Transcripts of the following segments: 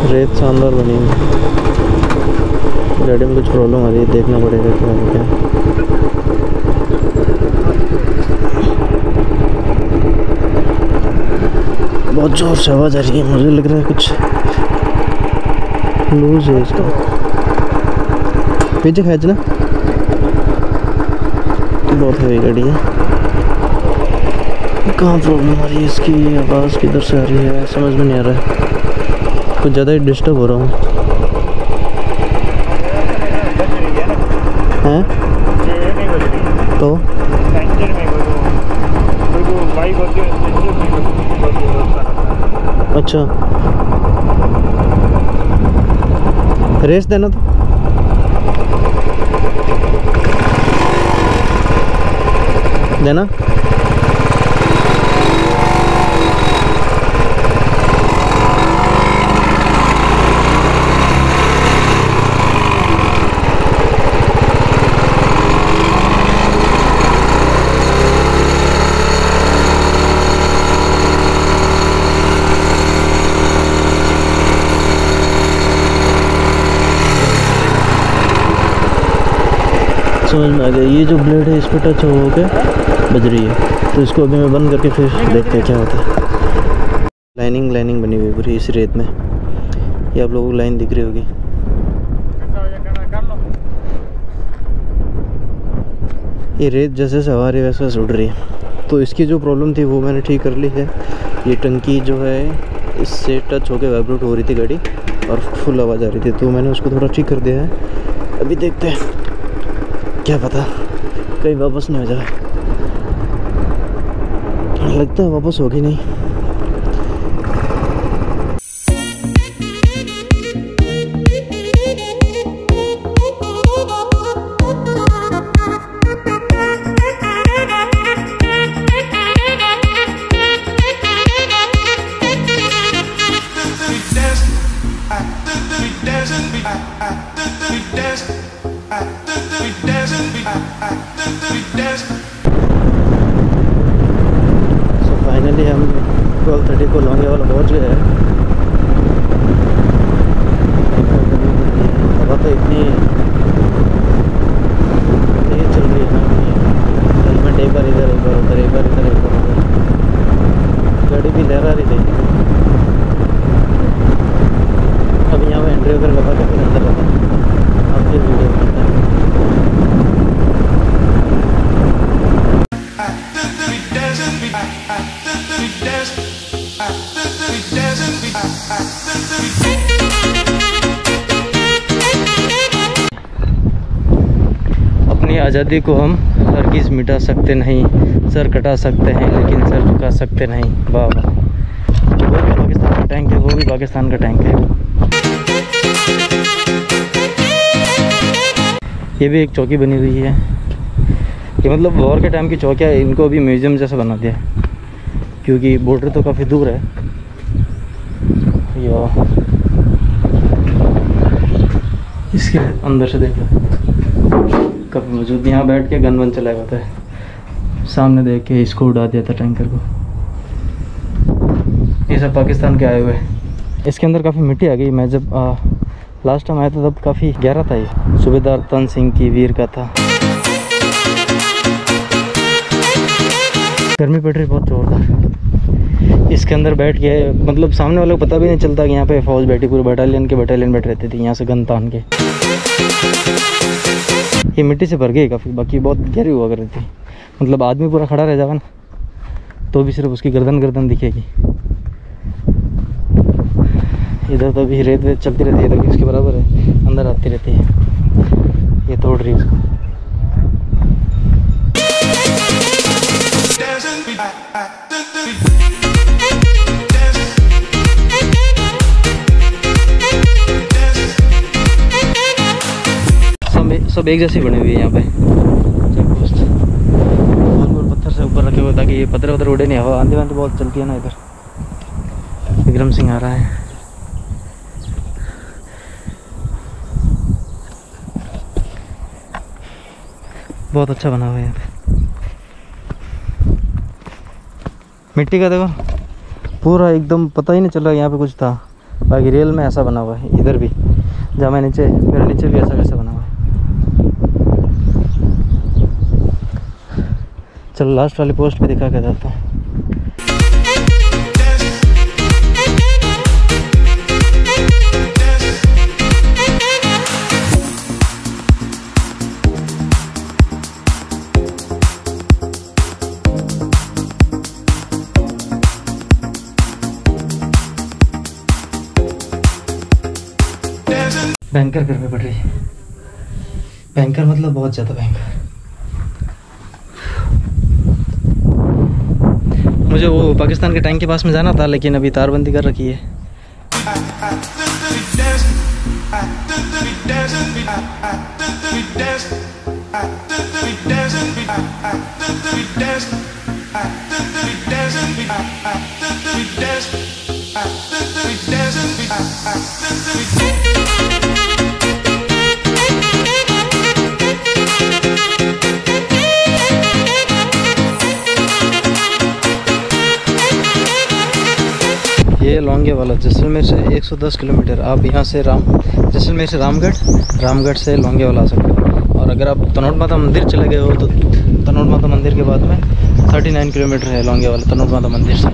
रेत शानदार बनी है। गाड़ी में कुछ प्रॉब्लम आ रही है, देखना पड़ेगा क्या है क्या। बहुत जोर से आवाज़ आ रही है, मुझे लग रहा है कुछ लूज है इसका। पीछे खींचना, बहुत हैवी गाड़ी है। कहाँ प्रॉब्लम आ रही है इसकी, आवाज़ किधर से आ रही है समझ में नहीं आ रहा है। कुछ ज़्यादा ही डिस्टर्ब हो रहा हूँ। हैं तो अच्छा, रेस देना तो देना। समझ में आ गया, ये जो ब्लेड है इस पर टच हो के बज रही है, तो इसको अभी मैं बंद करके फिर देखते हैं क्या होता है। लाइनिंग बनी हुई पूरी इस रेत में, ये आप लोगों को लाइन दिख रही होगी। ये रेत जैसे से हवा रही है वैसे वैसे उड़ रही है। तो इसकी जो प्रॉब्लम थी वो मैंने ठीक कर ली है। ये टंकी जो है इससे टच होकर वाइब्रेट हो रही थी गाड़ी और फुल आवाज़ आ रही थी, तो मैंने उसको थोड़ा ठीक कर दिया है। अभी देखते हैं, क्या पता कहीं वापस नहीं हो जाए। लगता है वापस होगी नहीं। फाइनली हम 12:30 को लोनावाला पहुंच गए हैं। हवा तो इतनी तेज चल रही है ना, हेलमेट एक बार इधर एक बार उधर, एक बार इधर एक बार उधर, गाड़ी भी लहरा रही थी। अब यहाँ पे एंट्री वगैरह लगा के फिर अंदर रहता है। अब फिर वीडियो करते हैं। अपनी आज़ादी को हम हरगिज़ मिटा सकते नहीं, सर कटा सकते हैं लेकिन सर झुका सकते नहीं। वाह वाह, वो भी पाकिस्तान का टैंक है, वो भी पाकिस्तान का टैंक है। ये भी एक चौकी बनी हुई है। ये मतलब वॉर के टाइम की चौकियाँ, इनको अभी म्यूज़ियम जैसा बना दिया है क्योंकि बॉर्डर तो काफ़ी दूर है। या इसके अंदर से देख लो, काफ़ी मौजूद। यहाँ बैठ के गन वन चलाया होता है, सामने देख के इसको उड़ा दिया था टैंकर को। ये सब पाकिस्तान के आए हुए हैं। इसके अंदर काफ़ी मिट्टी आ गई। मैं जब लास्ट टाइम आया था तब काफ़ी गहरा था। ये सूबेदार तन सिंह की वीर का था। गर्मी पड़ रही बहुत जोरदार। इसके अंदर बैठ के मतलब सामने वाले को पता भी नहीं चलता कि यहाँ पे फौज बैठी, पूरे बटालियन बैठ रहती थी यहाँ से गन तान के। ये मिट्टी से भर गई काफ़ी, बाकी बहुत गहरी हुआ कर रही थी। मतलब आदमी पूरा खड़ा रह जाएगा ना तो भी सिर्फ उसकी गर्दन दिखेगी। इधर तो अभी रेत वेत चलती रहती है, तो इसके बराबर है, अंदर आती रहती है। ये तोड़ रही है उसको। सब एक जैसी बनी हुई है यहाँ पे। चेक पोस्ट गोल पत्थर से ऊपर रखे हुए ताकि ये पत्थर उड़े नहीं। हवा आंधी वांधी बहुत चलती है ना इधर। विक्रम सिंह आ रहा है। बहुत अच्छा बना हुआ है यहाँ पे। मिट्टी का देखो पूरा एकदम पता ही नहीं चल रहा यहाँ पे कुछ था। बाकी रियल में ऐसा बना हुआ है इधर भी, जहाँ मैं नीचे, मेरे नीचे भी ऐसा वैसा बना हुआ है। चलो लास्ट वाली पोस्ट भी दिखा के जाता हूँ। भयंकर गर्मी पड़ रही है, भयंकर मतलब बहुत ज़्यादा भयंकर। मुझे वो पाकिस्तान के टैंक के पास में जाना था, लेकिन अभी तारबंदी कर रखी है। ये लौंगे वाला जैसलमेर से 110 किलोमीटर। आप यहाँ से जैसलमेर से रामगढ़ से लौंगे वाला आ सकते हो। और अगर आप तनोट माता मंदिर चले गए हो तो तनोट माता मंदिर के बाद में 39 किलोमीटर है लौंगे वाला तनोट माता मंदिर से।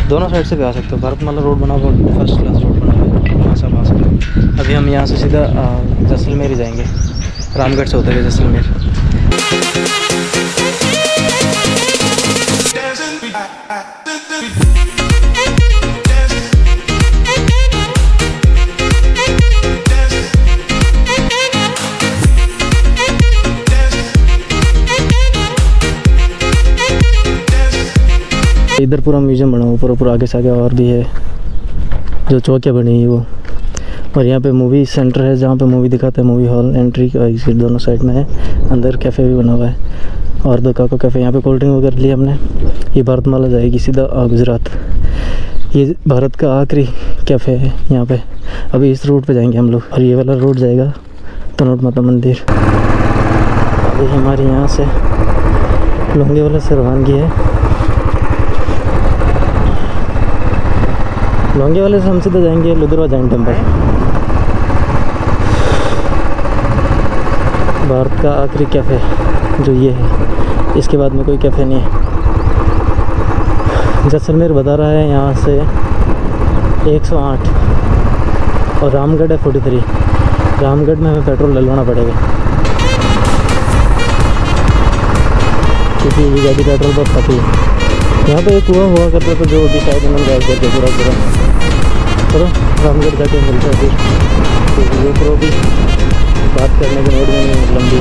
दोनों साइड से भी आ सकते हो। भारतमाला रोड बना हुआ, फर्स्ट क्लास रोड बना हुआ है, वहाँ से आप आ सकते हो। अभी हम यहाँ से सीधा जैसलमेर ही जाएंगे, रामगढ़ से होते हुए जैसलमेर। इधर पूरा म्यूजियम बना हुआ, पूरा आगे से आगे और भी है जो चौकियाँ बनी है वो। और यहाँ पे मूवी सेंटर है जहाँ पे मूवी दिखाते हैं, मूवी हॉल, एंट्री का एग्जिट दोनों साइड में है। अंदर कैफ़े भी बना हुआ है और दो काको कैफ़े। यहाँ पे कोल्ड ड्रिंक वगैरह लिया हमने। ये भारतमाला जाएगी सीधा गुजरात। ये भारत का आखिरी कैफ़े है यहाँ पे। अभी इस रूट पे जाएंगे हम लोग और ये वाला रोड जाएगा तनोट माता मंदिर। अभी हमारी यहाँ से लौंगे वाला से रवानगी है। लौंगे वाले से हम सीधा जाएंगे लुधिरवा जैन टेम्पल। भारत का आखिरी कैफ़े जो ये है, इसके बाद में कोई कैफ़े नहीं है। जैसलमेर बता रहा है यहाँ से 108 और रामगढ़ है 43। रामगढ़ में हमें पेट्रोल डलवाना पड़ेगा क्योंकि ये गाड़ी पेट्रोल बहुत खाती है। यहाँ पे एक कुआं हुआ करता था जो अभी शायद उन्होंने गायब कर दिया पूरा। चलो रामगढ़ जाके मिलते हैं फिर। तो ये भी बात करने की मूड में नहीं लंबी।